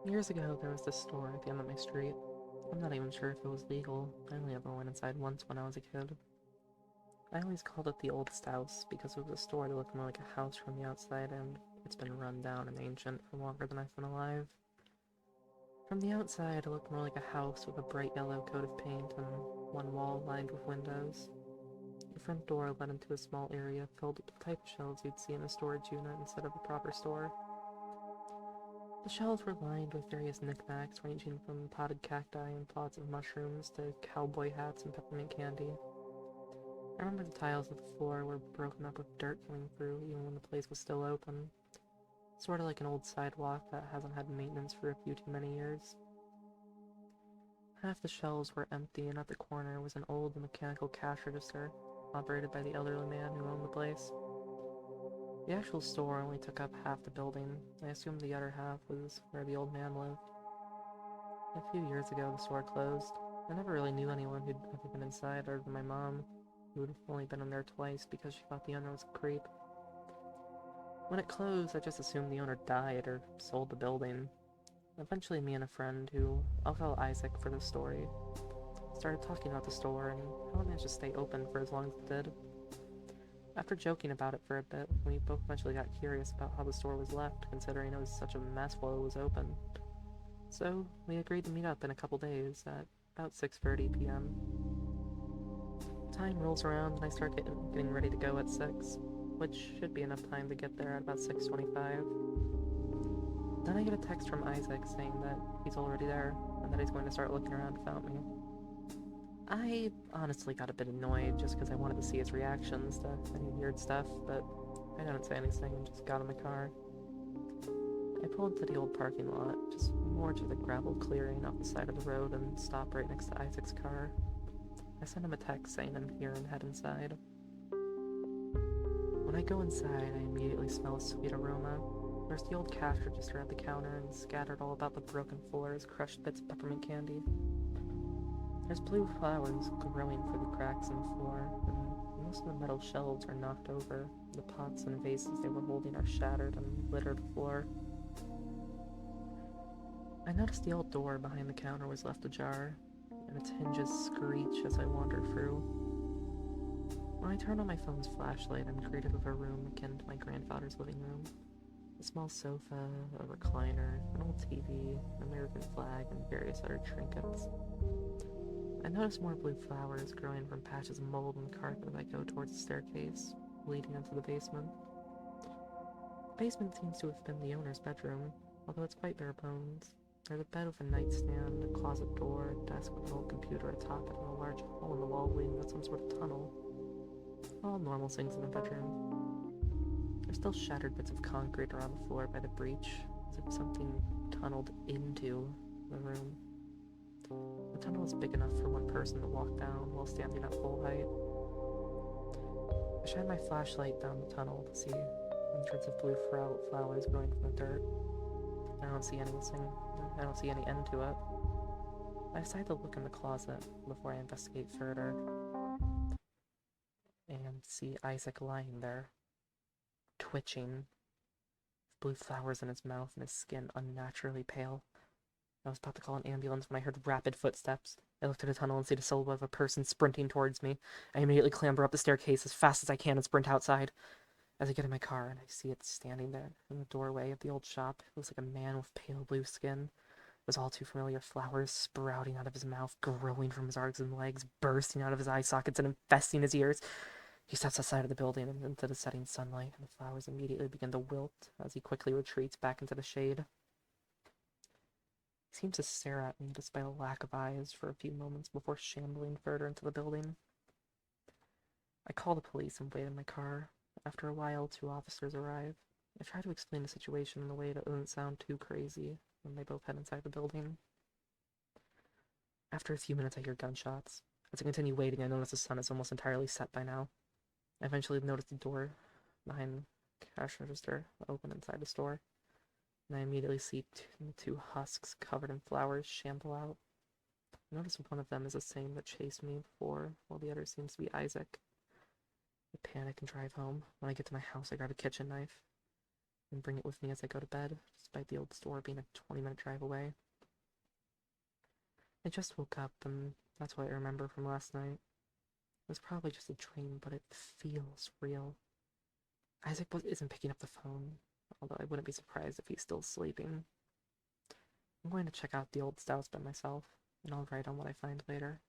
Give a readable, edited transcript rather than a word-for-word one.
Years ago, there was this store at the end of my street. I'm not even sure if it was legal. I only ever went inside once when I was a kid. I always called it the Old Stouse because it was a store that looked more like a house from the outside, and it's been run down and ancient for longer than I've been alive. From the outside, it looked more like a house with a bright yellow coat of paint and one wall lined with windows. The front door led into a small area filled with the type of shelves you'd see in a storage unit instead of a proper store. The shelves were lined with various knickknacks ranging from potted cacti and pots of mushrooms to cowboy hats and peppermint candy. I remember the tiles of the floor were broken up with dirt coming through even when the place was still open. Sort of like an old sidewalk that hasn't had maintenance for a few too many years. Half the shelves were empty, and at the corner was an old mechanical cash register, operated by the elderly man who owned the place. The actual store only took up half the building. I assumed the other half was where the old man lived. A few years ago, the store closed. I never really knew anyone who'd ever been inside other than my mom, who had only been in there twice because she thought the owner was a creep. When it closed, I just assumed the owner died or sold the building. Eventually, me and a friend, who I'll call Isaac for the story, started talking about the store and how it managed to stay open for as long as it did. After joking about it for a bit, we both eventually got curious about how the store was left, considering it was such a mess while it was open. So, we agreed to meet up in a couple days at about 6:30 p.m. Time rolls around and I start getting ready to go at 6, which should be enough time to get there at about 6:25. Then I get a text from Isaac saying that he's already there and that he's going to start looking around without me. I honestly got a bit annoyed just because I wanted to see his reactions to any weird stuff, but I didn't say anything and just got in the car. I pulled into the old parking lot, just more to the gravel clearing off the side of the road, and stopped right next to Isaac's car. I sent him a text saying I'm here and head inside. When I go inside, I immediately smell a sweet aroma. There's the old cash register at the counter, and scattered all about the broken floor is crushed bits of peppermint candy. There's blue flowers growing through the cracks in the floor, and most of the metal shelves are knocked over. The pots and vases they were holding are shattered and litter the floor. I noticed the old door behind the counter was left ajar, and its hinges screech as I wander through. When I turn on my phone's flashlight, I'm greeted with a room akin to my grandfather's living room. A small sofa, a recliner, an old TV, an American flag, and various other trinkets. I notice more blue flowers growing from patches of mold on the carpet as I go towards the staircase, leading into the basement. The basement seems to have been the owner's bedroom, although it's quite bare bones. There's a bed with a nightstand, a closet door, a desk with an old computer atop it, and a large hole in the wall leading to some sort of tunnel. All normal things in a bedroom. There's still shattered bits of concrete around the floor by the breach, as if something tunneled into the room. The tunnel is big enough for one person to walk down while standing at full height. I shine my flashlight down the tunnel to see hundreds of blue flowers growing from the dirt. I don't see any end to it. I decide to look in the closet before I investigate further, and see Isaac lying there, twitching, with blue flowers in his mouth and his skin unnaturally pale. I was about to call an ambulance when I heard rapid footsteps. I looked at the tunnel and see the silhouette of a person sprinting towards me. I immediately clamber up the staircase as fast as I can and sprint outside. As I get in my car and I see it standing there in the doorway of the old shop, it looks like a man with pale blue skin. It was all too familiar, flowers sprouting out of his mouth, growing from his arms and legs, bursting out of his eye sockets and infesting his ears. He steps outside of the building and into the setting sunlight, and the flowers immediately begin to wilt as he quickly retreats back into the shade. He seems to stare at me despite a lack of eyes for a few moments before shambling further into the building. I call the police and wait in my car. After a while, 2 officers arrive. I try to explain the situation in a way that doesn't sound too crazy, and they both head inside the building. After a few minutes, I hear gunshots. As I continue waiting, I notice the sun is almost entirely set by now. I eventually notice the door behind the cash register open inside the store, and I immediately see two husks covered in flowers shamble out. I notice one of them is the same that chased me before, while the other seems to be Isaac. I panic and drive home. When I get to my house, I grab a kitchen knife. and bring it with me as I go to bed, despite the old store being a 20-minute drive away. I just woke up, and that's what I remember from last night. It was probably just a dream, but it feels real. Isaac isn't picking up the phone, although I wouldn't be surprised if he's still sleeping. I'm going to check out the Old Stouse by myself, and I'll write on what I find later.